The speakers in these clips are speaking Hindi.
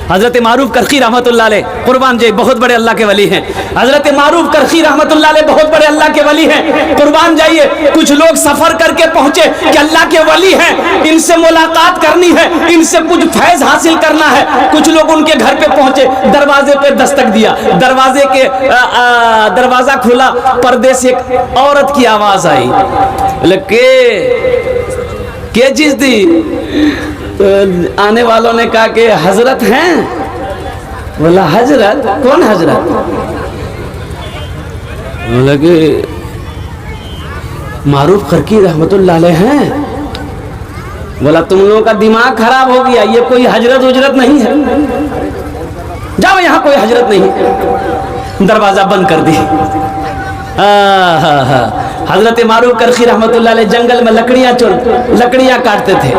हजरत मारूफ करखी रहमतुल्लाह अलैह, कुर्बान जाइए, बहुत बड़े अल्लाह के वली हैं। हजरत मारूफ करखी रहमतुल्लाह अलैह बहुत बड़े अल्लाह के वली हैं, कुर्बान जाइए। कुछ लोग सफर करके पहुंचे कि अल्लाह के वली हैं, इनसे मुलाकात करनी है, इनसे कुछ फैज हासिल करना है। कुछ लोग उनके घर पे पहुंचे, दरवाजे पे दस्तक दिया, दरवाजे के दरवाजा खुला, पर्दे से एक औरत की आवाज आई। के चीज थी? तो आने वालों ने कहा कि हजरत हैं। बोला हजरत? कौन हजरत? बोला कि मारूफ करकी रहमतुल्लाह अलैह हैं। बोला तुम लोगों का दिमाग खराब हो गया, ये कोई हजरत उजरत नहीं है, जाओ यहाँ कोई हजरत नहीं। दरवाजा बंद कर दी। हजरत मारूफ करखी रहमतुल्लाह अलैह जंगल में लकड़ियाँ काटते थे,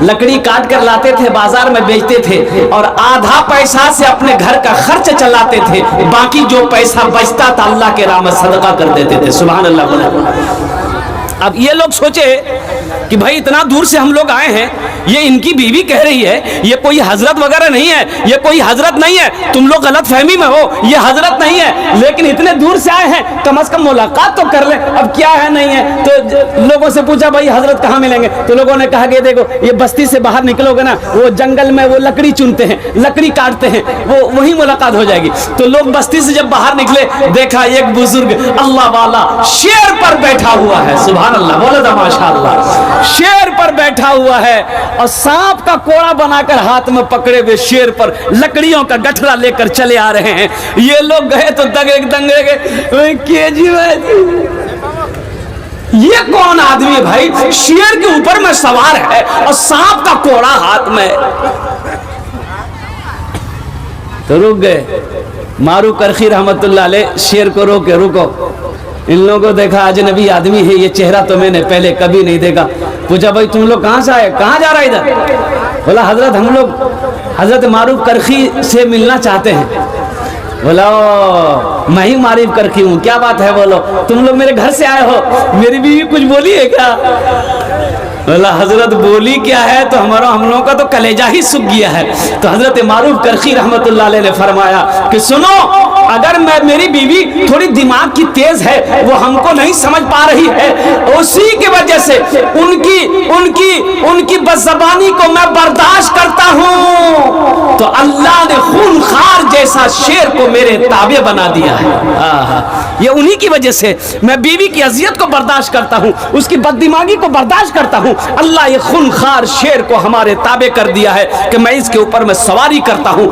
लकड़ी काट कर लाते थे, बाजार में बेचते थे और आधा पैसा से अपने घर का खर्च चलाते थे, बाकी जो पैसा बचता था अल्लाह के राह में सदका कर देते थे। सुभान अल्लाह। अब ये लोग सोचे कि भाई इतना दूर से हम लोग आए हैं, ये इनकी बीवी कह रही है ये कोई हजरत वगैरह नहीं है, ये कोई हजरत नहीं है, तुम लोग गलत फहमी में हो, ये हजरत नहीं है, लेकिन इतने दूर से आए हैं, कम से कम मुलाकात तो कर ले। अब क्या है नहीं है, तो लोगों से पूछा भाई हजरत कहाँ मिलेंगे? तो लोगों ने कहा कि देखो ये बस्ती से बाहर निकलोगे ना, वो जंगल में वो लकड़ी चुनते हैं, लकड़ी काटते हैं, वो वही मुलाकात हो जाएगी। तो लोग बस्ती से जब बाहर निकले, देखा एक बुजुर्ग अल्लाह वाला शेर पर बैठा हुआ है। सुभान अल्लाह, बोलो तो माशाअल्लाह। शेर पर बैठा हुआ है और सांप का कोड़ा बनाकर हाथ में पकड़े हुए शेर पर लकड़ियों का गठरा लेकर चले आ रहे हैं। ये लोग गए तो दंगे के जी ये कौन आदमी है भाई, शेर के ऊपर में सवार है और सांप का कोड़ा हाथ में। तो रुक गए। मारूफ करखी रहमतुल्लाह अलैह शेर को रोके, रुको, इन लोगों को देखा अजनबी आदमी है, ये चेहरा तो मैंने पहले कभी नहीं देखा। पूछा भाई तुम लोग कहाँ से आए, कहाँ जा रहा है इधर? बोला हजरत हम लोग हजरत मारूफ करखी से मिलना चाहते हैं। बोला मैं ही मारूफ करखी हूँ, क्या बात है? बोलो तुम लोग मेरे घर से आए हो, मेरी बीवी कुछ बोली है क्या? बोला हजरत बोली क्या है, तो हम लोगों का तो कलेजा ही सूख गया है। तो हजरत मारूफ करखी रहमतुल्लाह अलैह ने फरमाया कि सुनो, अगर मेरी बीवी थोड़ी दिमाग की तेज है, वो हमको नहीं समझ पा रही है, उसी की वजह से उनकी बदज़बानी को मैं बर्दाश्त करता हूँ, तो अल्लाह ने खूनखार जैसा शेर को मेरे ताबे बना दिया है। ये उन्हीं की वजह से मैं बीवी की अजियत को बर्दाश्त करता हूँ, उसकी बददिमागी को बर्दाश्त करता हूँ। अल्लाह ये खूनखार शेर को हमारे ताबे कर दिया है कि मैं इसके ऊपर में सवारी करता हूँ।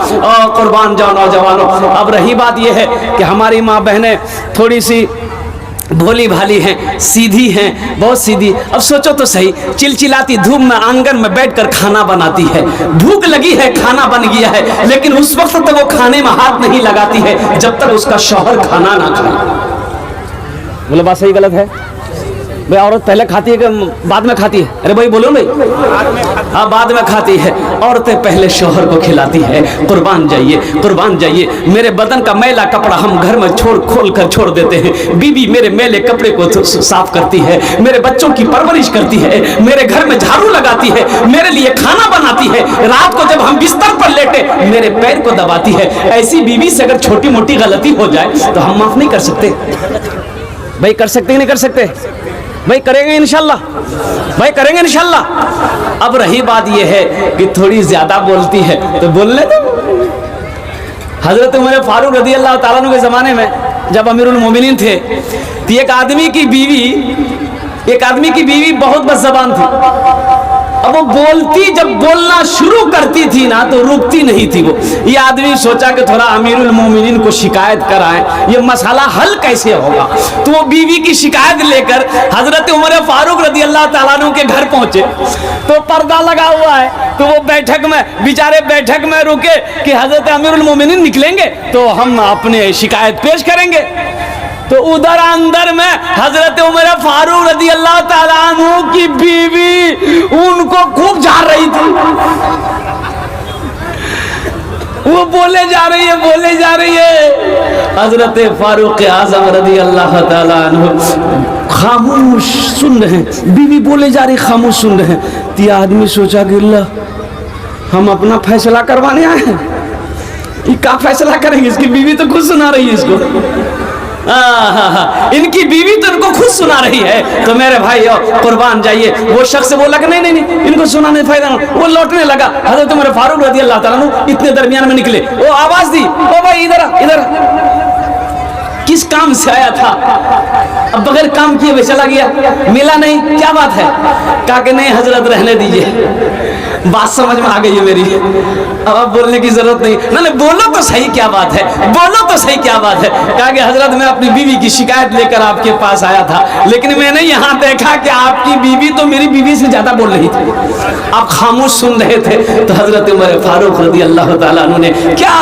कुर्बान जाओ नौजवानों। अब रही बात यह है कि हमारी माँ बहनें थोड़ी सी भोली भाली हैं, सीधी हैं, बहुत सीधी। अब सोचो तो सही, चिलचिलाती धूप में आंगन में बैठकर खाना बनाती है, भूख लगी है, खाना बन गया है, लेकिन उस वक्त तक वो खाने में हाथ नहीं लगाती है जब तक उसका शौहर खाना ना खाए। बोलो बात सही गलत है? भाई औरत पहले खाती है कि बाद में खाती है? अरे भाई बोलो भाई। हाँ बाद में खाती है। औरतें पहले शौहर को खिलाती है। कुर्बान जाइए, कुर्बान जाइए। मेरे बदन का मैला कपड़ा हम घर में खोल कर छोड़ देते हैं, बीवी मेरे मैले कपड़े को साफ करती है, मेरे बच्चों की परवरिश करती है, मेरे घर में झाड़ू लगाती है, मेरे लिए खाना बनाती है, रात को जब हम बिस्तर पर लेटे मेरे पैर को दबाती है। ऐसी बीवी से अगर छोटी मोटी गलती हो जाए तो हम माफ नहीं कर सकते? भाई कर सकते नहीं कर सकते? भाई करेंगे इंशाल्लाह, भाई करेंगे इंशाल्लाह। अब रही बात यह है कि थोड़ी ज्यादा बोलती है तो बोलने दो। हजरत उमर फारूक रज़ी अल्लाह ताला अन्हु के ज़माने में जब अमीरुल मोमिनीन थे, तो एक आदमी की बीवी बहुत बदज़बान थी। अब वो जब बोलना शुरू करती थी ना तो रुकती नहीं थी वो। ये आदमी सोचा कि थोड़ा अमीरुल मोमिनीन को शिकायत कराएं, ये मसला हल कैसे होगा। तो वो बीवी की शिकायत लेकर हजरत उमर फारूक रज़ी अल्लाह ताला अन्हु के घर पहुंचे, तो पर्दा लगा हुआ है, तो वो बैठक में रुके कि हजरत अमीरुल मोमिनीन निकलेंगे तो हम अपने शिकायत पेश करेंगे। तो उधर अंदर में हजरत उमर फारूक रज़ी अल्लाह ताला अन्हु की बीवी उनको खूब झाड़ रही थी। वो बोले जा रही है। हजरत फारूक आज़म रज़ी अल्लाह ताला अन्हु खामोश सुन रहे हैं, बीवी बोले जा रही, खामोश सुन रहे हैं। तो आदमी सोचा कि अल्लाह हम अपना फैसला करवाने आए हैं, ये क्या फैसला करेंगे? इसकी बीवी तो खुद सुना रही है इसको। इनकी बीवी तो इनको खुद सुना रही है। तो मेरे भाई कुर्बान जाइए। वो शख्स बोला कि नहीं नहीं नहीं इनको सुनाने फायदा नहीं। वो लौटने लगा। हज़रत उमर फारूक रज़ी अल्लाह ताला अन्हु इतने दरमियान में निकले। वो आवाज दी, ओ भाई इधर इधर। किस काम से आया था? अब बगैर काम किए हुए चला गया, मिला नहीं, क्या बात है? कहा कि नहीं हजरत रहने दीजिए, बात समझ में आ गई है मेरी, अब बोलने की जरूरत नहीं। ना नहीं बोलो तो सही क्या बात है, बोलो तो सही क्या बात है। कहा कि हजरत मैं अपनी बीवी की शिकायत लेकर आपके पास आया था, लेकिन मैंने यहाँ देखा कि आपकी बीवी तो मेरी बीवी से ज्यादा बोल रही थी, आप खामोश सुन रहे थे। तो हजरत उमर फारूक रज़ी अल्लाह ताला अन्हु ने क्या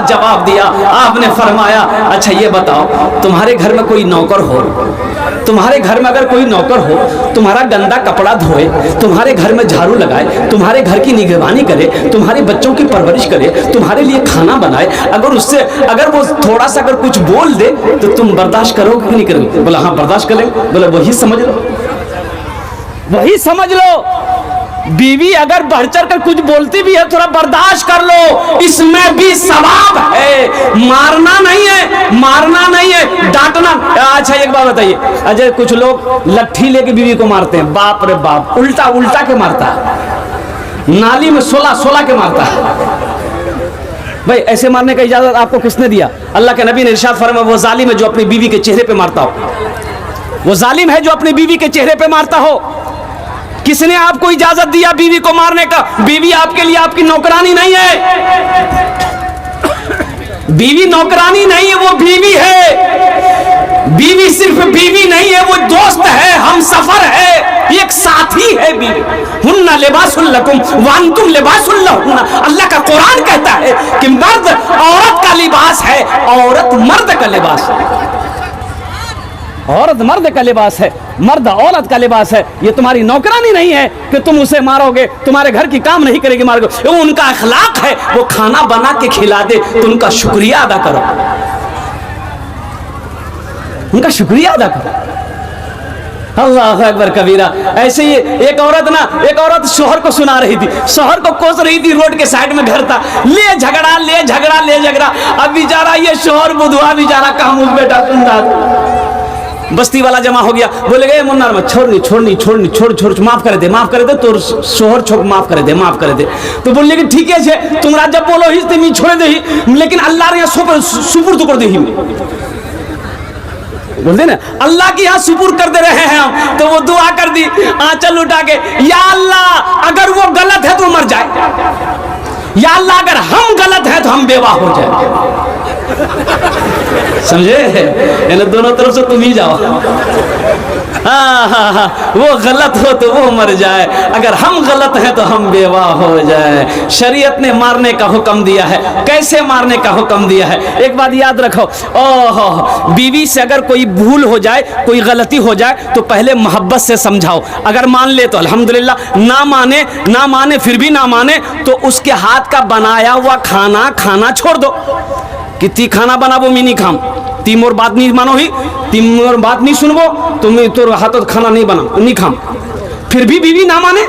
जवाब दिया? आपने फरमाया अच्छा ये बताओ, तुम्हारे घर में कोई नौकर हो, तुम्हारे घर में अगर कोई नौकर हो, तुम्हारा गंदा कपड़ा धोए, तुम्हारे घर में झाड़ू लगाए, तुम्हारे घर की निगरानी करे, तुम्हारे बच्चों की परवरिश करे, तुम्हारे लिए खाना बनाए, अगर उससे अगर वो थोड़ा सा अगर कुछ बोल दे तो तुम बर्दाश्त करोगे कि नहीं करोगे? बोला हाँ बर्दाश्त करेंगे। बोला वही समझ लो, वही समझ लो। बीवी अगर बढ़ चढ़ कर कुछ बोलती भी है थोड़ा बर्दाश्त कर लो, इसमें भी सवाब है। मारना नहीं है, मारना नहीं है, डांटना। अच्छा एक बात बताइए, अजय कुछ लोग लट्ठी लेके बीवी को मारते हैं, बाप रे बाप, उल्टा उल्टा के मारता है, नाली में सोला के मारता है। भाई ऐसे मारने का इजाजत आपको किसने दिया? अल्लाह के नबी ने इरशाद फरमाया वो जालिम है जो अपनी बीवी के चेहरे पे मारता हो, वो जालिम है जो अपनी बीवी के चेहरे पे मारता हो। किसने आपको इजाजत दिया बीवी को मारने का? बीवी आपके लिए आपकी नौकरानी नहीं है, बीवी नौकरानी नहीं है, वो बीवी है। बीवी सिर्फ बीवी नहीं है, वो दोस्त है, हम सफर है, एक साथी है बीवी। हुन्ना लिबासुल लकुम व अंतुम लिबासुल लहुन्ना। अल्लाह का कुरान कहता है कि मर्द औरत का लिबास है, औरत मर्द का लिबास है, औरत मर्द का लिबास है, मर्द औरत का लिबास है। ये तुम्हारी नौकरानी नहीं है कि तुम उसे मारोगे, तुम्हारे घर की काम नहीं करेगी मारोगे। वो उनका अखलाक है, वो खाना बना के खिला दे तो उनका शुक्रिया अदा करो, उनका शुक्रिया अदा करो। अल्लाह अकबर कबीरा। ऐसे ही एक औरत शोहर को सुना रही थी, शोहर को कोस रही थी, रोड के साइड में घर था, ले झगड़ा। अब बेचारा ये शोहर बुधवा बेचारा काम उस बेटा सुन रहा, बस्ती वाला जमा हो गया, बोले गए मुन्ना छोड़ माफ कर दे तो शोहर छोड़ माफ कर दे। तो बोलने की ठीक है तुम जब बोलो ही तुम छोड़ दे, लेकिन अल्लाह ने सुपुर्द कर दे, बोलते ना अल्लाह की यहाँ सुपुर कर दे रहे हैं हम। तो वो दुआ कर दी आंचल उठा के, या अल्लाह अगर वो गलत है तो मर जाए, या अल्लाह अगर हम गलत हैं तो हम बेवा हो जाए। समझे? यानी दोनों तरफ से तुम ही जाओ। हाँ, वो गलत हो तो वो मर जाए, अगर हम गलत हैं तो हम बेवा हो जाए। शरीयत ने मारने का हुक्म दिया है। कैसे मारने का हुक्म दिया है? एक बात याद रखो, ओह बीवी से अगर कोई भूल हो जाए, कोई गलती हो जाए तो पहले मोहब्बत से समझाओ। अगर मान ले तो अल्हम्दुलिल्लाह, ना माने फिर भी ना माने तो उसके हाथ का बनाया हुआ खाना छोड़ दो। कितनी खाना बनाबो मैं नहीं खाम, तीन और बात नहीं मानो ही, तीन और बात नहीं सुनबो तो मैं तो हाथों खाना नहीं खाम। फिर भी बीवी ना माने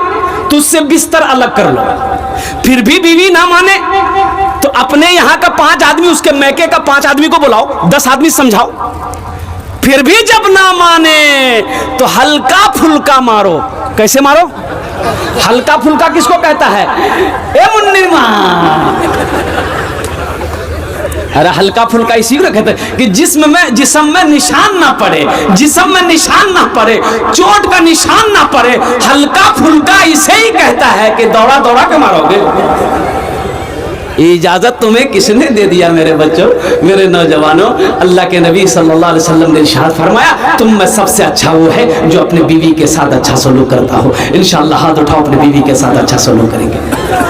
तो उससे बिस्तर अलग कर लो। फिर भी बीवी ना माने तो अपने यहाँ का 5 आदमी, उसके मैके का 5 आदमी को बुलाओ, 10 आदमी समझाओ। फिर भी जब ना माने तो हल्का फुल्का मारो। कैसे मारो? हल्का फुल्का किसको कहता है? ए मुन्नी मां, अरे हल्का फुल्का इसी को कहते हैं कि जिस्म में निशान ना पड़े, जिस्म में निशान ना पड़े, चोट का निशान ना पड़े। हल्का फुल्का इसे ही कहता है कि दौड़ा के मारोगे। इजाजत तुम्हें किसने दे दिया मेरे बच्चों, मेरे नौजवानों? अल्लाह के नबी सल्लल्लाहु अलैहि वसल्लम ने इरशाद फरमाया तुम में सबसे अच्छा वो है जो अपने बीवी के साथ अच्छा सलूक करता हो। इंशाअल्लाह हाथ उठाओ, अपनी बीवी के साथ अच्छा सलूक करेंगे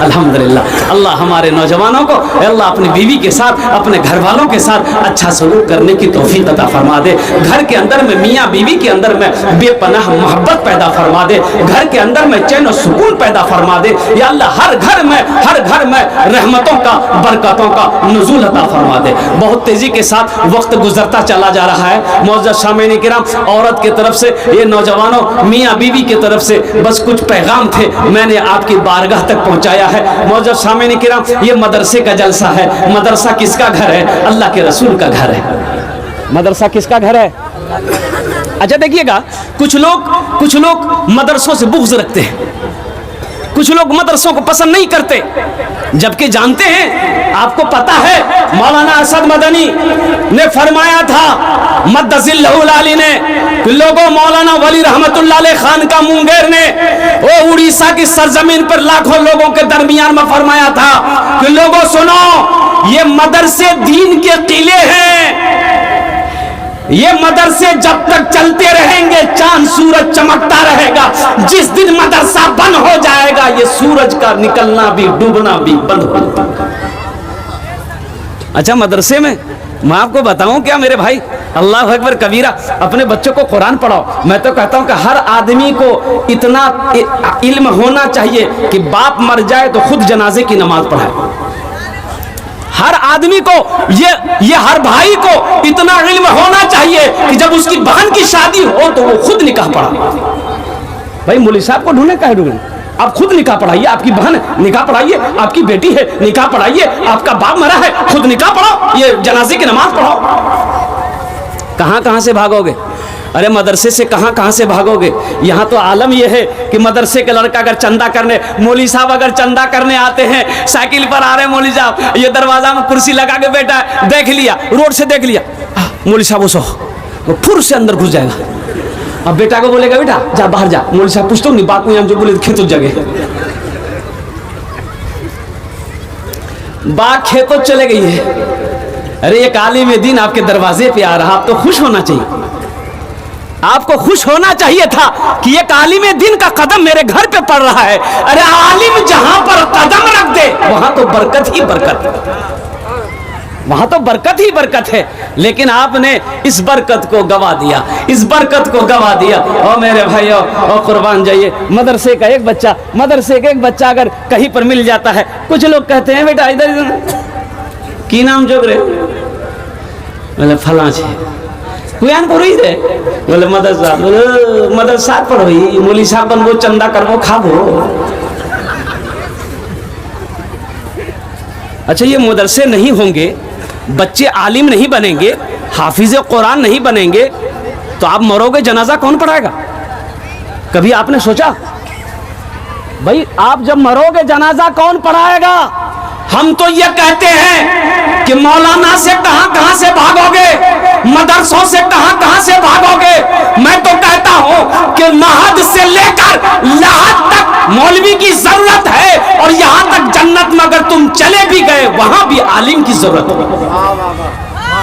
अल्हम्दुलिल्लाह। अल्लाह हमारे नौजवानों को अल्लाह अपनी बीवी के साथ, अपने घर वालों के साथ अच्छा सलूक करने की तौफीक अता फरमा दे। घर के अंदर में मियाँ बीवी के अंदर में बेपनाह मोहब्बत पैदा फरमा दे। घर के अंदर में चैन और सुकून पैदा फरमा दे। या अल्लाह हर घर में रहमतों का, बरकतों का नुज़ूल अता फरमा दे। बहुत तेजी के साथ वक्त गुजरता चला जा रहा है। मौजूद सामईन किराम, औरत की तरफ से, ये नौजवानों, मियाँ बीवी की तरफ से बस कुछ पैगाम थे, मैंने आपकी बारगाह तक पहुंचाया है। मौजूद सामईन किराम, ये मदरसे का जलसा है। मदरसा किसका घर है? अल्लाह के रसूल का घर है। मदरसा किसका घर है? अच्छा देखिएगा, कुछ लोग मदरसों से बुग़्ज़ रखते हैं, कुछ लोग मदरसों को पसंद नहीं करते, जबकि जानते हैं, आपको पता है मौलाना असद मदनी ने फरमाया था, मद्दज़िल्लहुल आली ने, कि लोगों, मौलाना वली रहमतुल्लाह अलैह खान का मुंगेर ने वो उड़ीसा की सरजमीन पर लाखों लोगों के दरमियान में फरमाया था कि लोगों सुनो, ये मदरसे दीन के किले हैं, ये मदरसे जब तक चलते रहेंगे चांद सूरज चमकता रहेगा। जिस दिन मदरसा बंद हो जाएगा, ये सूरज का निकलना भी डूबना भी बंद हो जाएगा। अच्छा, मदरसे में मैं आपको बताऊं क्या मेरे भाई, अल्लाह अकबर कबीरा, अपने बच्चों को कुरान पढ़ाओ। मैं तो कहता हूं कि हर आदमी को इतना इल्म होना चाहिए कि बाप मर जाए तो खुद जनाजे की नमाज पढ़ाए। हर आदमी को ये हर भाई को इतना इल्म होना चाहिए कि जब उसकी बहन की शादी हो तो वो खुद निकाह पढ़ा। भाई मौलवी साहब को ढूंढने काहे ढूंढे? आप खुद निकाह पढ़ाइए, आपकी बहन निकाह पढ़ाइए, आपकी बेटी है निकाह पढ़ाइए, आपका बाप मरा है खुद निकाह पढ़ाओ, ये जनाजे की नमाज पढ़ाओ। कहां से भागोगे? अरे मदरसे से कहां से भागोगे? यहाँ तो आलम यह है कि मदरसे के लड़का अगर चंदा करने, मौलवी साहब अगर चंदा करने आते हैं, साइकिल पर आ रहे हैं मौलवी साहब, ये दरवाजा में कुर्सी लगा के बैठा है, देख लिया, रोड से देख लिया, मौलवी साहब उसो वो फुर से अंदर घुस जाएगा। अब बेटा को बोलेगा, बेटा जा बाहर जा, मौलवी साहब पूछते नहीं बात में, जो बोले खेतों जगह बात खेतों चले गई है। अरे एक आलिम दीन आपके दरवाजे पे आ रहा, आप तो खुश होना चाहिए, आपको खुश होना चाहिए था कि एक आलिम दिन का कदम मेरे घर पे पड़ रहा है। अरे आलिम जहां पर कदम रख दे वहां तो बरकत ही बरकत है, वहां तो बरकत ही बरकत है। लेकिन आपने इस बरकत को गवा दिया, इस बरकत को गवा दिया। और मेरे भाइयों, और कुर्बान जाइए, मदरसे का एक बच्चा अगर कहीं पर मिल जाता है, कुछ लोग कहते हैं बेटा इधर की नाम जोग रहे, बोले फलां छे, कुयान पढ़ी रे, बोले मदरसा पढ़ोई, मौलवी साहब बनबो, चंदा करबो, खाबो। अच्छा, ये मदरसे नहीं होंगे, बच्चे आलिम नहीं बनेंगे, हाफिज कुरान नहीं बनेंगे, तो आप मरोगे, जनाजा कौन पढ़ाएगा? कभी आपने सोचा? भाई आप जब मरोगे जनाजा कौन पढ़ाएगा? हम तो ये कहते हैं कि मौलाना से कहां से भागोगे, मदरसों से कहां से भागोगे। मैं तो कहता हूं कि महद से लेकर लहद तक मौलवी की जरूरत है, और यहां तक जन्नत में अगर तुम चले भी गए वहां भी आलिम की जरूरत होगी,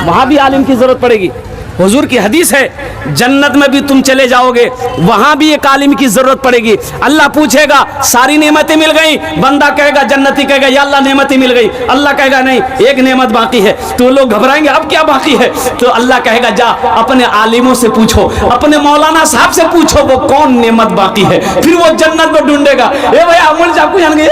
वहां भी आलिम की जरूरत पड़ेगी। हुजूर की हदीस है, जन्नत में भी तुम चले जाओगे वहां भी एक आलिम की जरूरत पड़ेगी। अल्लाह पूछेगा सारी नेमतें मिल गई, बंदा कहेगा, जन्नती कहेगा या अल्लाह नेमतें मिल गई, अल्लाह कहेगा नहीं एक नेमत बाकी है। तो लोग घबराएंगे, अब क्या बाकी है? तो अल्लाह कहेगा जा अपने आलिमों से पूछो, अपने मौलाना साहब से पूछो वो कौन नेमत बाकी है, फिर वो जन्नत में ढूंढेगा। ए भैया अमूल साहब को जान गए,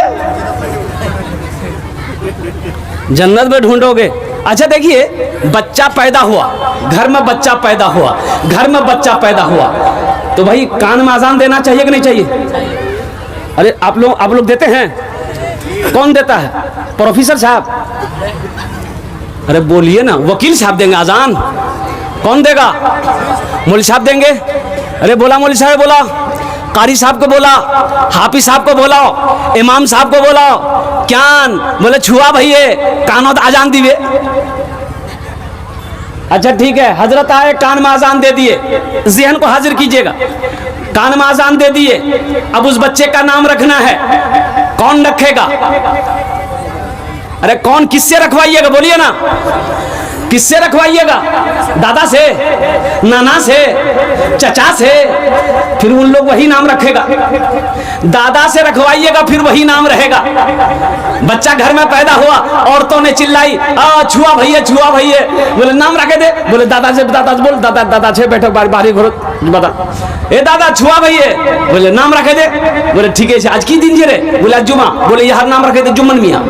जन्नत में ढूंढोगे। अच्छा देखिए, बच्चा पैदा हुआ, घर में बच्चा पैदा हुआ, घर में बच्चा पैदा हुआ, तो भाई कान में अजान देना चाहिए कि नहीं चाहिए? अरे आप लोग देते हैं? कौन देता है? प्रोफेसर साहब? अरे बोलिए ना, वकील साहब देंगे अजान? कौन देगा? मौलवी साहब देंगे? अरे बोला मौलवी साहब, बोला कारी साहब को बोला, हाफिज साहब को बोलाओ, इमाम साहब को बोलाओ, क्यान बोले छुआ भैया कानों आजान दिए। अच्छा ठीक है, हजरत आए, कान में आजान दे दिए, ज़हन को हाजिर कीजिएगा, कान में आजान दे दिए, अब उस बच्चे का नाम रखना है, कौन रखेगा? अरे कौन, किससे रखवाइएगा? बोलिए ना, किससे रखवाइएगा? दादा से, नाना से, चचा से, फिर उन लोग वही नाम रखेगा। दादा से रखवाइएगा फिर वही नाम रहेगा। बच्चा घर में पैदा हुआ, औरतों ने चिल्लाई, छुआ भैया छुआ भैया, बोले नाम रखे दे, बोले दादा से, दादा से बोल, दादा से बैठो बाहरी घोर बता, ए दादा छुआ भैया, बोले नाम रखे दे, बोले ठीक है आज की दिन जे रे, बोले जुमा, बोले यार नाम रखे दे जुम्मन मियाँ।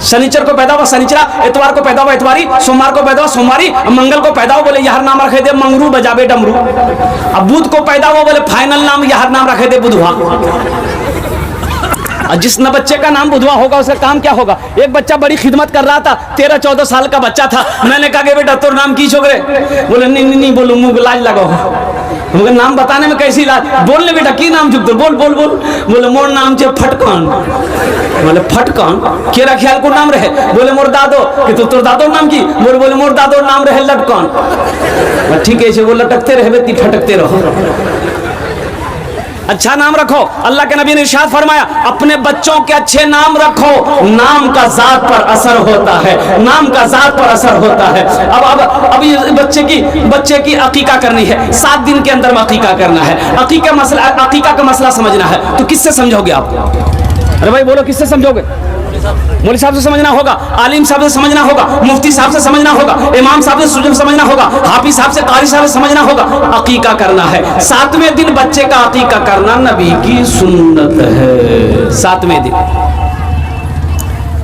शनिचर को पैदा हुआ शनिचरा, इतवार को पैदा हुआ इतवारी, सोमवार को पैदा हुआ सोमवारी, मंगल को पैदा हुआ बोले यार नाम रखे थे मंगरू बजाबे डमरू। अब बुध को पैदा हुआ बोले फाइनल नाम यार नाम रखे थे बुधवा। और जिस न बच्चे का नाम बुधवा होगा उसका काम क्या होगा। एक बच्चा बड़ी खिदमत कर रहा था, 13-14 साल का बच्चा था। मैंने कहा कि बेटा तोर नाम की छोकरे, बोले नहीं बोलो मुंह लाज लगाओ। मुझे नाम बताने में कैसी लाज, बोलने बेटा की नाम चुप, बोल बोल बोल। बोले मोर नाम छे फटकन। बोले फटकन केरा ख्याल को नाम रहे, बोले मोर दादो कि तो तोर दादो नाम की, बोले मोर दादो नाम रहे लटकन। ठीक है वो लटकते रहे बेटी फटकते रहो, अच्छा नाम रखो। अल्लाह के नबी ने इरशाद फरमाया अपने बच्चों के अच्छे नाम रखो, नाम का जात पर असर होता है, नाम का जात पर असर होता है। अब ये बच्चे की अकीका करनी है, 7 दिन के अंदर में अकीका करना है। अकीका का मसला समझना है तो किससे समझोगे आप? अरे भाई बोलो किससे समझोगे? मौलवी साहब से समझना होगा, आलिम साहब से समझना होगा, मुफ्ती साहब से समझना होगा, इमाम साहब से समझना होगा, हाफिज साहब से, कारी साहब से समझना होगा। अकीका करना है 7वें दिन बच्चे का अकीका करना नबी की सुन्नत है। 7वें दिन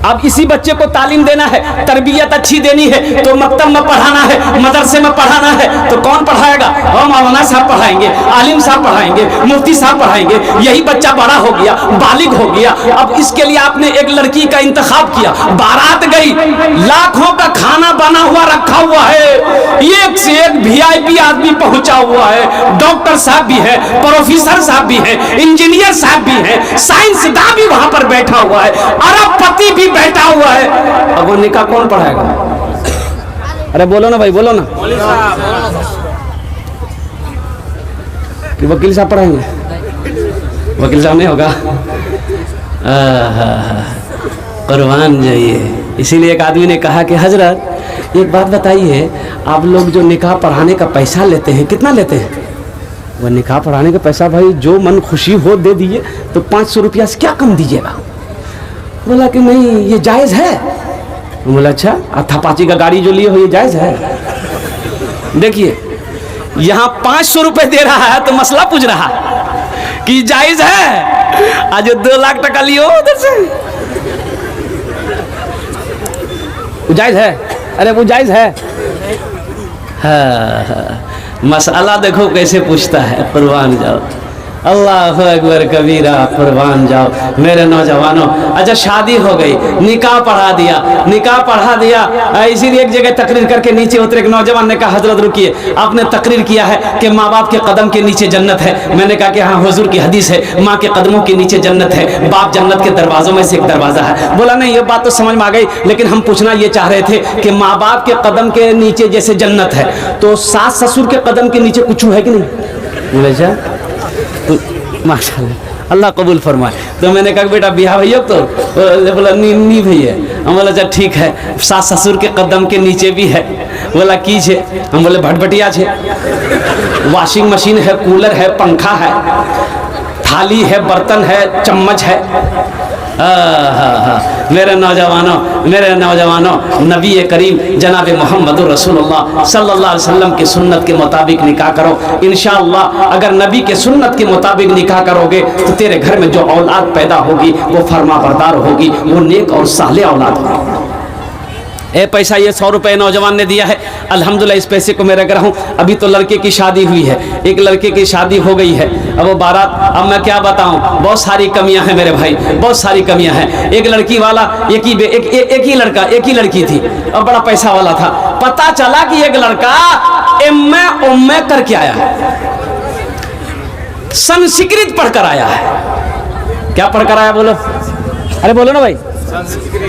अब इसी बच्चे को तालीम देना है, तरबियत अच्छी देनी है तो मकतब में पढ़ाना है, मदरसे में पढ़ाना है तो कौन पढ़ाएगा? मौलाना साहब पढ़ाएंगे, आलिम साहब पढ़ाएंगे, मुफ्ती साहब पढ़ाएंगे। यही बच्चा बड़ा हो गया, बालिग हो गया। अब इसके लिए आपने एक लड़की का इंतखाब किया, बारात गई, लाखों का खाना बना हुआ रखा हुआ है, एक से एक VIP आदमी पहुंचा हुआ है, डॉक्टर साहब भी है, प्रोफेसर साहब भी है, इंजीनियर साहब भी है, साइंसदान भी वहां पर बैठा हुआ है, अरबपति भी बैठा हुआ है। अब वो निकाह कौन पढ़ाएगा? अरे बोलो ना भाई, बोलो ना। कि वकील साहब पढ़ाएंगे? वकील साहब नहीं होगा, कुर्बान जाइए। इसीलिए एक आदमी ने कहा कि हजरत एक बात बताइए, आप लोग जो निकाह पढ़ाने का पैसा लेते हैं कितना लेते हैं? वह निकाह पढ़ाने का पैसा भाई जो मन खुशी हो दे दीजिए, तो 500 रुपया से क्या कम दीजिएगा? बोला कि नहीं ये जायज़ है। बोला अच्छा, थपाची का गाड़ी जो लिए हो ये जायज़ है? देखिए यहाँ 500 रुपए दे रहा है तो मसला पूछ रहा कि जायज़ है, आज 2 लाख टका लिए हो उधर से, वो जायज़ है? अरे वो जायज़ है। हाँ, मसला देखो कैसे पूछता है, कुर्बान जाओ, अल्लाह अकबर कबीरा, कुर्बान जाओ मेरे नौजवानों। अच्छा शादी हो गई, निकाह पढ़ा दिया, इसीलिए एक जगह तकरीर करके नीचे उतरे, एक नौजवान ने कहा हजरत रुकिए, आपने तकरीर किया है कि माँ बाप के कदम के नीचे जन्नत है। मैंने कहा कि हाँ हुजूर की हदीस है, माँ के कदमों के नीचे जन्नत है, बाप जन्नत के दरवाजों में से एक दरवाजा है। बोला नहीं ये बात तो समझ में आ गई, लेकिन हम पूछना ये चाह रहे थे कि माँ बाप के कदम के नीचे जैसे जन्नत है तो सास ससुर के कदम के नीचे कुछ है कि नहीं? बोले माशाल्लाह अल्लाह कबूल फरमाए। तो मैंने कहा बेटा बिहार भैया, तो बोला नहीं भैया। हम बोला अच्छा ठीक है, सास ससुर के कदम के नीचे भी है। बोला की छे? हम बोले भटभटिया छे, वॉशिंग मशीन है, कूलर है, पंखा है, थाली है, बर्तन है, चम्मच है। मेरे नौजवानों नबी करीम जनाब मोहम्मद रसूलुल्लाह सल्लल्लाहु अलैहि वसल्लम की सुन्नत के मुताबिक निकाह करो। इंशाअल्लाह अगर नबी के सुन्नत के मुताबिक निकाह करोगे तो तेरे घर में जो औलाद पैदा होगी वो फरमाबरदार होगी, वो नेक और साले औलाद होगी। पैसा ये 100 रुपए नौजवान ने दिया है, अल्हम्दुलिल्लाह इस पैसे को मैं रख रहा हूँ। अभी तो लड़के की शादी हुई है, एक लड़के की शादी हो गई है, अब वो बारात, अब मैं क्या बताऊँ, बहुत सारी कमियां हैं मेरे भाई, बहुत सारी कमियां हैं। एक लड़की वाला एक ही लड़का एक ही लड़की थी और बड़ा पैसा वाला था। पता चला कि एक लड़का एम.ए. करके आया है, संस्कृत पढ़कर आया है। क्या पढ़कर आया बोलो? अरे बोलो ना भाई,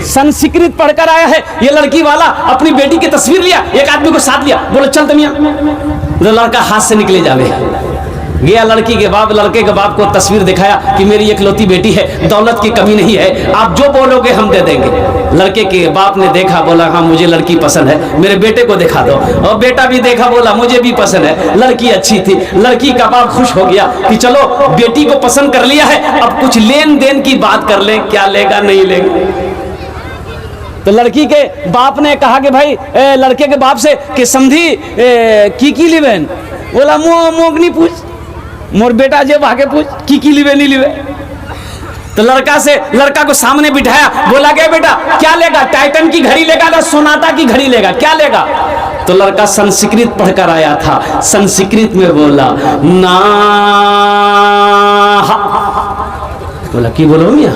संस्कृत पढ़कर आया है। ये लड़की वाला अपनी बेटी की तस्वीर लिया, एक आदमी को साथ लिया, बोले चल तमिया, तो लड़का हाथ से निकले जावे। गया लड़के के बाप को तस्वीर दिखाया कि मेरी एकलौती बेटी है, दौलत की कमी नहीं है, आप जो बोलोगे हम दे देंगे। लड़के के बाप ने देखा, बोला हाँ मुझे लड़की पसंद है, मेरे बेटे को दिखा दो। और बेटा भी देखा, बोला मुझे भी पसंद है, लड़की अच्छी थी। लड़की का बाप खुश हो गया कि चलो बेटी को पसंद कर लिया है, अब कुछ लेन देन की बात कर ले, क्या लेगा नहीं लेगा। तो लड़की के बाप ने कहा कि भाई लड़के के बाप से कि समझी की लिवेन? बोला मोगनी पूछ, मोर बेटा जे भागे पूछ की लिवे नहीं लिवे। तो लड़का को सामने बिठाया, बोला क्या बेटा क्या लेगा, टाइटन की घड़ी लेगा ना सोनाटा की घड़ी लेगा, क्या लेगा? तो लड़का संस्कृत पढ़कर आया था, संस्कृत में बोला ना। बोला की बोलो मियाँ,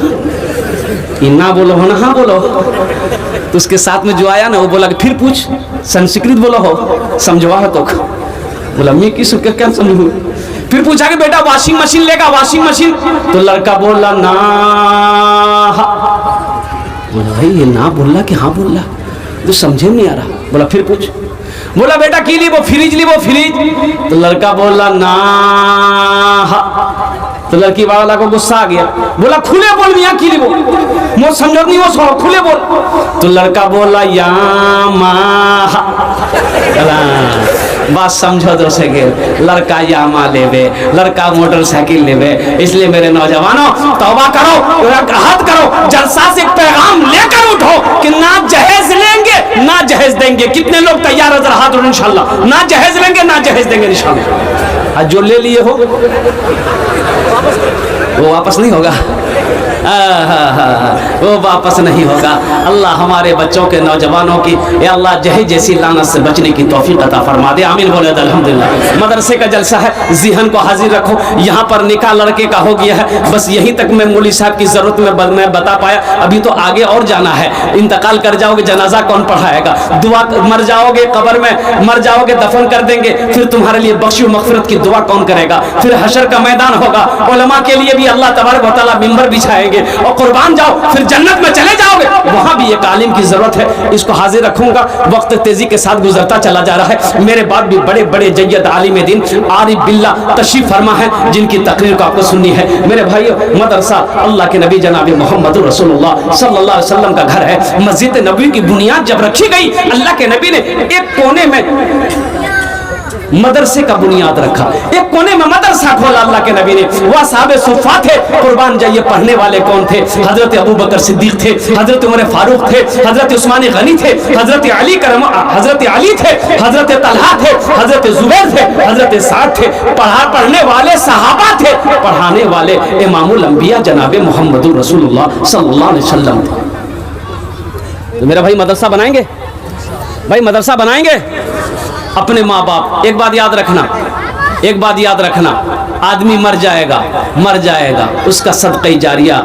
ना बोलो हो ना हाँ बोलो। तो उसके साथ में जो आया ना वो बोला कि फिर पूछ, संस्कृत बोलो हो, समझवा हो तो। बोला मैं किस क्या समझू? फिर पूछा कि बेटा वॉशिंग मशीन लेगा, वॉशिंग मशीन? तो लड़का बोला ना। बोला भाई ये ना बोल रहा कि हाँ बोल रहा, तो समझे नहीं आ रहा। बोला फिर पूछ। बोला बेटा की ली वो फ्रिज ली वो फ्रिज? तो लड़का बोला ना। तो लड़की वाला को गुस्सा आ गया, बोला खुले बोल मियाँ की ली वो, मुझे समझो नहीं वो सो खुले बोल। तो लड़का बोला या बात समझो तो से लड़का यामा लेवे, लड़का मोटरसाइकिल लेवे। इसलिए मेरे नौजवानों तौबा करो, हद करो, जलसा से पैगाम लेकर उठो कि ना जहेज लेंगे ना जहेज देंगे। कितने लोग तैयार है हाथ उठाओ इंशाल्लाह, ना जहेज लेंगे ना जहेज देंगे इंशाल्लाह। आज जो ले लिए हो वो वापस नहीं होगा, वो वापस नहीं होगा। अल्लाह हमारे बच्चों के नौजवानों की या अल्लाह जहे जैसी लानत से बचने की तौफीक अता फरमा दे, आमीन बोले अल्हम्दुलिल्लाह। मदरसे का जलसा है, ज़हन को हाजिर रखो। यहाँ पर निकाह लड़के का हो गया है, बस यहीं तक मैं मौलवी साहब की ज़रूरत में मैं बता पाया। अभी तो आगे और जाना है। इंतकाल कर जाओगे जनाजा कौन पढ़ाएगा, दुआ मर जाओगे कब्र में मर जाओगे दफन कर देंगे, फिर तुम्हारे लिए बख्शी मगफिरत की दुआ कौन करेगा? फिर हशर का मैदान होगा, उलमा के लिए भी अल्लाह तबारक व तआला मिंबर बिछाएंगे और कुर्बान जाओ फिर जन्नत में चले जाओगे, वहां भी एक आलिम की जरूरत है। इसको हाजिर रखूंगा। वक्त तेजी के साथ गुजरता चला जा रहा है। मेरे बाद भी बड़े बड़े जय्यद आलिम दीन आरिफ बिल्लाह तशरीफ फरमा है, जिनकी तकरीर को आपको सुननी है। मेरे भाइयों, मदरसा अल्लाह के नबी जनाब मोहम्मद रसूलुल्लाह सल्लल्लाहु अलैहि वसल्लम का घर है। मस्जिद नबवी की बुनियाद जब रखी गई, अल्लाह के नबी ने एक कोने में मदरसे का बुनियाद रखा, एक कोने में मदरसा खोला अल्लाह के नबी ने। वह साहबे सुफा थे, कुर्बान जाइए पढ़ने वाले कौन थे? हजरत अबू बकर सिद्दीक थे, हजरत उमर फारूक थे, हजरत उस्मान गनी थे, हजरत अली थे, हजरत तलहा थे, हजरत जुबैर थे, हजरत साद थे। पढ़ने वाले सहाबा थे, पढ़ाने वाले इमामुल अंबिया जनाबे मोहम्मद रसूलुल्लाह सल्लल्लाहु अलैहि वसल्लम थे। तो मेरा भाई मदरसा बनाएंगे, भाई मदरसा बनाएंगे। अपने माँ बाप, एक बात याद रखना, एक बात याद रखना, आदमी मर जाएगा, उसका सदक़े जारिया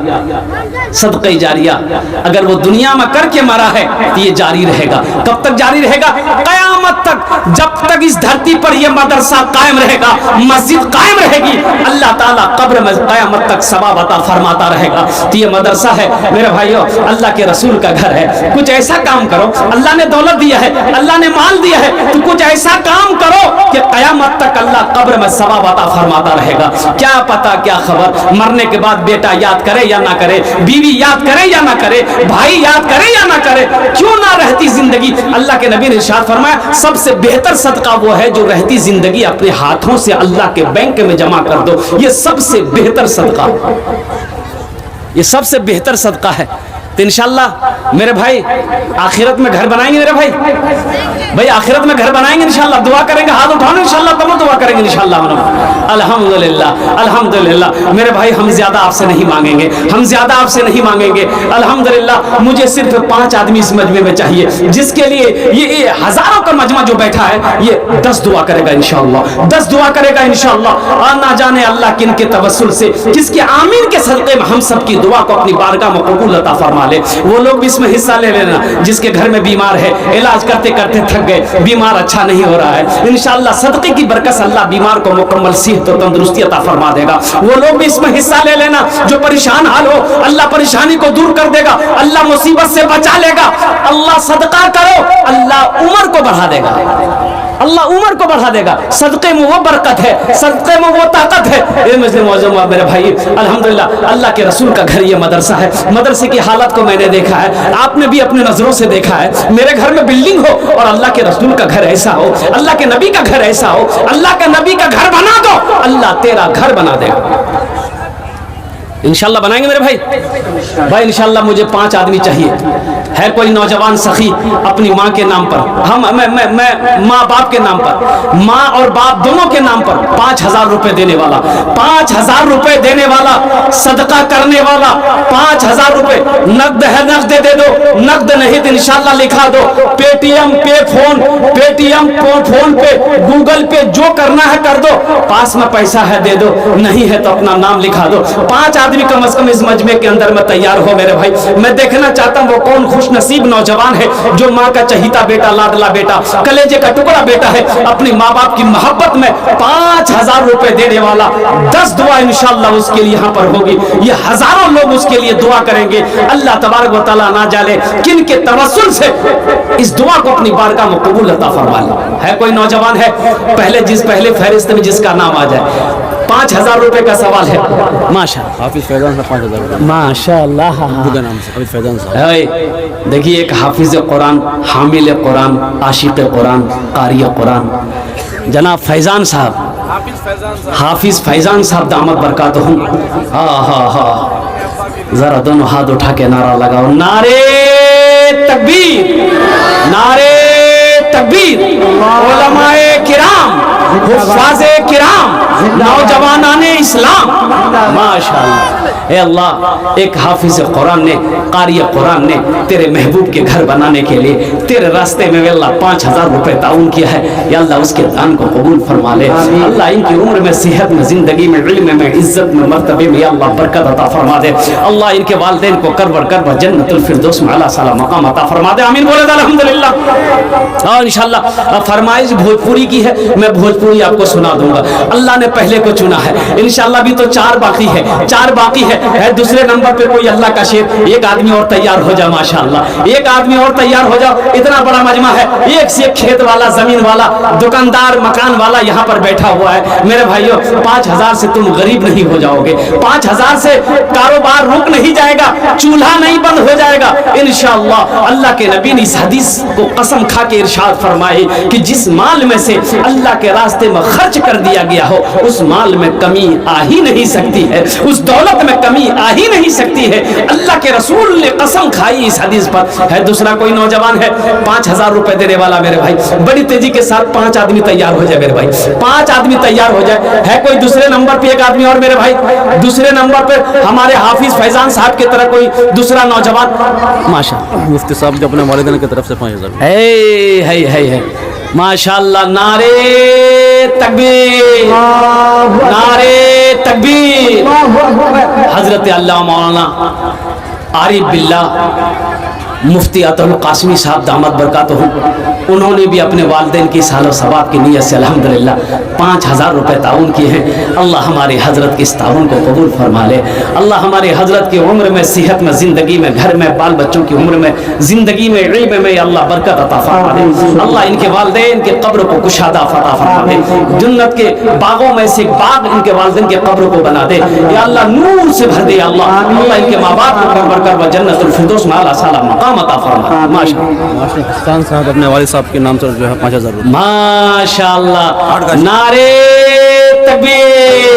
अगर वो दुनिया में करके मरा है तो ये जारी रहेगा। कब तक जारी रहेगा? क़यामत तक। जब तक इस धरती पर ये मदरसा कायम रहेगा, मस्जिद कायम रहेगी, अल्लाह ताला कब्र में क़यामत तक सवाब अता फरमाता रहेगा। तो ये मदरसा है मेरे भाइयों, अल्लाह के रसूल का घर है। कुछ ऐसा काम करो, अल्लाह ने दौलत दिया है, अल्लाह ने माल दिया है, तो कुछ ऐसा काम करो कि क़यामत तक अल्लाह कब्र में सवाब अता फरमाता रहेगा। क्या पता क्या खबर मरने के बाद बेटा याद करे या ना करे, बीवी याद करे या ना करे, भाई याद करे या ना करे, क्यों ना रहती जिंदगी। अल्लाह के नबी ने इरशाद फरमाया, सबसे बेहतर सदका वो है जो रहती जिंदगी अपने हाथों से अल्लाह के बैंक में जमा कर दो। ये सबसे बेहतर सदका, ये सबसे बेहतर सदका है। तो इंशाअल्लाह मेरे भाई आखिरत में घर बनाएंगे। मेरे भाई आखिरत में घर बनाएंगे इंशाअल्लाह। दुआ करेंगे, हाथ उठाओ इंशाअल्लाह, तब दुआ करेंगे इंशाअल्लाह। अल्हम्दुलिल्लाह अल्हम्दुलिल्लाह। मेरे भाई हम ज्यादा आपसे नहीं मांगेंगे, हम ज्यादा आपसे नहीं मांगेंगे। अल्हम्दुलिल्लाह मुझे सिर्फ 5 आदमी इस मजमे में चाहिए, जिसके लिए ये हजारों का मजमा जो बैठा है ये 10 दुआ करेगा इंशाअल्लाह, 10 दुआ करेगा इंशाअल्लाह। और ना जाने अल्लाह किन के तवस्सुल से, किसके आमीन के सदक़े में हम सब की दुआ को अपनी बारगाह में कबूल अता फरमा ले। वो लोग भी इसमें हिस्सा ले लेना जिसके घर में बीमार है, इलाज करते करते थक गए, बीमार अच्छा नहीं हो रहा है, इंशाअल्लाह सदक़े की बरकत से अल्लाह बीमार को मुकम्मल सेहत और तंदुरुस्ती अता फरमा देगा। वो लोग भी इसमें हिस्सा ले लेना जो परेशान हाल हो, अल्लाह परेशानी को दूर कर देगा, अल्लाह मुसीबत से बचा लेगा। अल्लाह सदका करो, अल्लाह उम्र को बढ़ा देगा, अल्लाह उम्र को बढ़ा देगा। सदक़े में वो बरकत है, सदक़े में वो ताकत है। ये मुस्लिम मौजूद मेरे भाई, अल्हम्दुलिल्लाह अल्लाह के रसूल का घर ये मदरसा है। मदरसे की हालत को मैंने देखा है, आपने भी अपने नजरों से देखा है। मेरे घर में बिल्डिंग हो और अल्लाह के रसूल का घर ऐसा हो, अल्लाह के नबी का घर ऐसा हो, अल्लाह के नबी का घर बना दो, अल्लाह तेरा घर बना देगा। इंशाल्लाह बनाएंगे मेरे भाई इंशाल्लाह मुझे 5 आदमी चाहिए। है कोई नौजवान सखी अपनी माँ के नाम पर, हम मैं माँ बाप के नाम पर, माँ और बाप दोनों के नाम पर 5,000 रुपए देने वाला, 5,000 रुपए देने वाला, सदका करने वाला, 5,000 रुपए नकद है नकद दे दो, नकद नहीं तो इंशाल्लाह लिखा दो, पेटीएम पे फोन पे गूगल पे जो करना है कर दो, पास में पैसा है दे दो, नहीं है तो अपना नाम लिखा दो। 5 आदमी कम से कम इस मजमे के अंदर में तैयार हो मेरे भाई। मैं देखना चाहता हूँ वो कौन खुश नसीब नौजवान है जो माँ का चहीता बेटा, लाडला बेटा, कलेजे का टुकड़ा बेटा है, अपनी माँ बाप की मोहब्बत में 5,000 रुपए देने वाला। 10 दुआ इंशाल्लाह उसके लिए यहाँ पर होगी, ये हजारों लोग उसके लिए दुआ करेंगे। अल्लाह तबारक व तआला ना जाने किन के तवस्सुल से इस दुआ को अपनी बारगाह में कबूल अता फरमा ले। है कोई नौजवान है पहले फहरिस्त में जिसका नाम आ जाए? 5,000 रुपए का सवाल है। माशाअल्लाह हाफिज फैजान साहब 5,000 माशाअल्लाह। नाम से हाफिज फैजान साहब। देखिए एक हाफिज कुरान, हामिल कुरान, आशिक कुरान, कारी कुरान, जनाब फैजान साहब, हाफिज फैजान साहब दामद बरकातहुम। जरा दोनों हाथ उठा के नारा लगाओ, नारे तकबीर, नारे तकबीर। उलमाए किराम, हुफ्फाज़े किराम, नौजवानाने इस्लाम, माशाअल्लाह। ए अल्लाह, एक हाफिज कुरान ने, कारी कुरान ने तेरे महबूब के घर बनाने के लिए तेरे रास्ते में अल्लाह 5,000 रुपए ताउन किया है। या अल्लाह उसके दान को कबूल फरमा ले। अल्लाह इनकी उम्र में, सेहत में, जिंदगी में, इल्म में, इज्जत में, मर्तबे में या अल्लाह बरकत अता फरमा दे। अल्लाह इनके वालिदैन को करबर जन्नतुल फिरदौस में आला साला मकाम अता फरमा दे। आमीन बोले अल्हम्दुलिल्लाह। और इंशाअल्लाह फरमाइश भोजपुरी की है, मैं भोजपुरी आपको सुना दूंगा। अल्लाह ने पहले को चुना है, इंशाअल्लाह भी तो 4 बाकी है, 4 बाकी है। दूसरे नंबर पे कोई अल्लाह का शेर, एक आदमी और तैयार हो जाए माशाअल्लाह, एक आदमी और तैयार हो जाओ। इतना बड़ा मजमा है, एक से एक खेत वाला, जमीन वाला, दुकानदार, मकान वाला यहाँ पर बैठा हुआ है। मेरे भाइयों 5,000 से तुम गरीब नहीं हो जाओगे, 5,000 से कारोबार रुक नहीं जाएगा, चूल्हा नहीं बंद हो जाएगा इंशाअल्लाह। अल्लाह के नबी ने इस हदीस को कसम खा के इरशाद फरमाए कि जिस माल में से अल्लाह के रास्ते में खर्च कर दिया गया हो उस माल में कमी आ ही नहीं सकती है, उस दौलत में कमी आ ही नहीं सकती है। अल्लाह के रसूल ने कसम खाई इस हदीस पर। है दूसरा कोई नौजवान है 5,000 रुपए देने वाला मेरे भाई, बड़ी तेजी के साथ 5 आदमी तैयार हो जाए मेरे भाई, 5 आदमी तैयार हो जाए। है कोई दूसरे नंबर पे एक आदमी और मेरे भाई, दूसरे नंबर पे हमारे हाफिज फैजान साहब की तरह कोई दूसरा नौजवान माशाअल्लाह। मुफ्ती साहब जो अपने वालिदैन की तरफ से 5,000 है माशाअल्लाह। नारे तकबीर, नारे तकबीर। हजरत अल्लाह मौलाना आरिफ बिल्लाह मुफ्ती अतुल कासमी साहब दामद बरकातहुम, उन्होंने भी अपने वालिदैन की सालो सवाब की नीयत से अल्हम्दुलिल्लाह 5,000 रुपए ताउन किए हैं। अल्लाह हमारे हजरत के इस ताउन को कबूल फरमा ले। अल्लाह हमारे हजरत की उम्र में, सेहत में, जिंदगी में, घर में, बाल बच्चों की उम्र में, जिंदगी में, इल्म में अल्लाह बरकत अता फरमा दे। अल्लाह इनके वालिदैन के कब्र को कुशादा फता फरमा दे। जन्नत के बागों में से एक बाग इनके वालिदैन के कब्र को बना दे। या अल्लाह नूर से भर दे। अल्लाह इनके माँ बाप को कर जन्नतुल फिरदौस में आला साला मकाम अता फरमा। माशाअल्लाह हसन साहब अपने वालिद साहब के नाम से जो है 5,000 रुपए माशाअल्लाह। नारे तकबीर।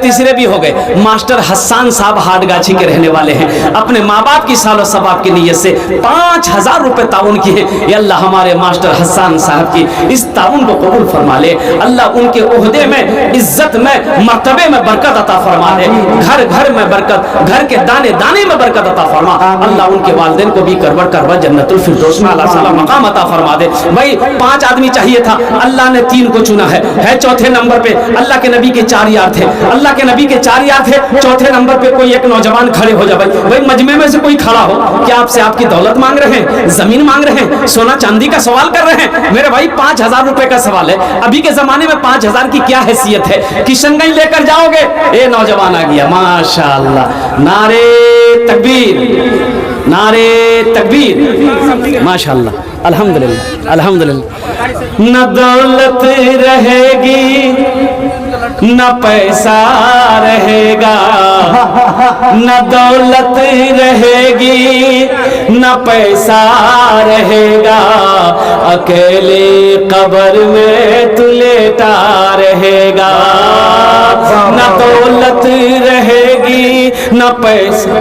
तीसरे भी हो गए। मास्टर हसन साहब हाटगाछी के रहने वाले हैं, अपने माँ बाप की सालो सवाब की नीयत से 5,000 रुपए ताउन किए। अल्लाह हमारे मास्टर हसन साहब की इस ताउन को कबूल फरमा ले। अल्लाह उनके ओहदे में, इज्जत में, मर्तबे में बरकत अता फरमा दे। घर घर में बरकत, घर के दाने दाने में बरकत अता फरमा। अल्लाह उनके वालिदैन को भी करबर जन्नतुल फिरदौस में आला साला मकाम अता फरमा दे। भाई 5 आदमी चाहिए था, अल्लाह ने 3 को चुना है। चौथे नंबर पे अल्लाह के नबी के 4 यार थे, अल्लाह के नबी के 4 यार थे। चौथे नंबर पे कोई एक नौजवान खड़े हो जाए। भाई मजमे में से कोई खड़ा हो, क्या आपसे आपकी दौलत मांग रहे हैं, जमीन मांग रहे हैं, सोना चांदी का सवाल कर रहे हैं? मेरे भाई 5,000 रुपए का सवाल है। अभी के जमाने में 5,000 की क्या हैसियत है? किशनगंज लेकर जाओगे? ए नौजवान आ गया माशाअल्लाह। नारे तकबीर, नारे तकबीर। माशाअल्लाह, अल्हम्दुलिल्लाह, अल्हम्दुलिल्लाह। न दौलत रहेगी, न पैसा रहेगा, न दौलत रहेगी, न पैसा रहेगा, अकेले कब्र में तू लेटा रहेगा। न दौलत रहेगी न पैसा।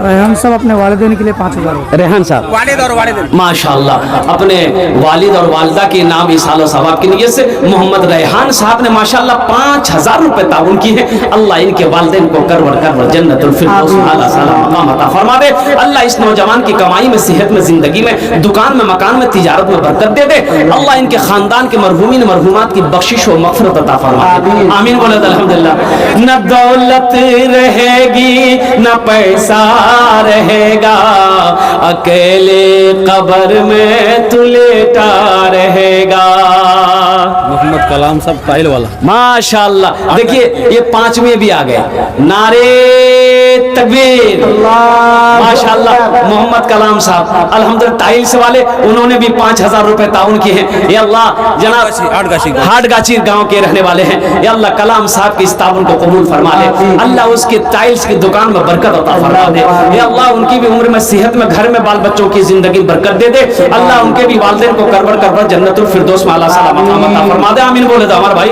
हम सब अपने वालिदैन के लिए 5,000 रेहान साहब वालिद और वालिदैन माशाल्लाह अपने वालिद और वालिदा के नाम इसालो सवाब की नीयत से मोहम्मद रेहान साहब ने माशाल्लाह 5,000 रुपए ताउन की है। अल्लाह इनके वालिदैन को करवर जन्नतुल फिरदौस आला साला मकाम अता फरमा दे। अल्लाह इस नौजवान की कमाई में, सेहत में, जिंदगी में, दुकान में, मकान में, तिजारत में बरकत दे दे। अल्लाह इनके खानदान के मरहूमीन मरहूमात की बख्शिश व मग़फ़िरत अता फरमा दे। आमीन बोले अल्हम्दुलिल्लाह। न दौलत रहेगी न पैसा रहेगा, अकेले कब्र में तू लेटा रहेगा। मोहम्मद कलाम साहब ताहिल वाला माशाल्लाह। देखिए ये 5वें भी आ गए। नारे तकबीर माशाल्लाह। मोहम्मद कलाम साहब अल्हम्दुलिल्लाह ताहिल से वाले, उन्होंने भी 5,000 रुपए ताउन किए हैं। ये अल्लाह जनाब हाटगाची गांव के रहने वाले हैं। या अल्लाह कलाम साहब की इस ताउन को कबूल फरमा ले। अल्लाह उसके टाइल्स की दुकान में बरकत अता फरमा दे। या अल्लाह उनकी भी उम्र में, सेहत में, घर में, बाल बच्चों की जिंदगी बरकत दे दे। अल्लाह उनके भी वालिदैन को करवर जन्नतुल फिरदौस में आला साला मकाम अता फरमा दे। आमीन बोले तो हमारे भाई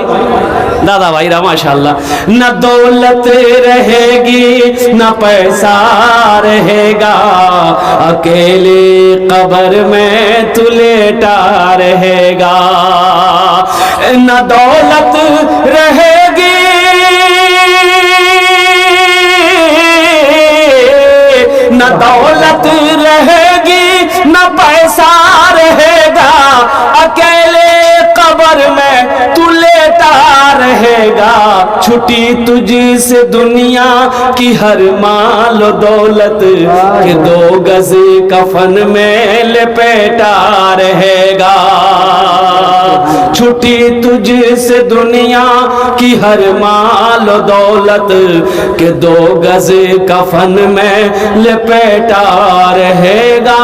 दादा भाई रा माशाल्लाह। न दौलत रहेगी न पैसा रहेगा, अकेले कब्र में तू लेटा रहेगा। न दौलत रहेगी न दौलत रहेगी न पैसा रहेगा, अकेले कब्र में तू लेटा रहेगा। छुट्टी तुझी से दुनिया की हर माल दौलत के 2 गज कफन में लपेटा रहेगा। छुट्टी तुझ से दुनिया की हर माल दौलत के 2 गज कफन में लपेटा रहेगा।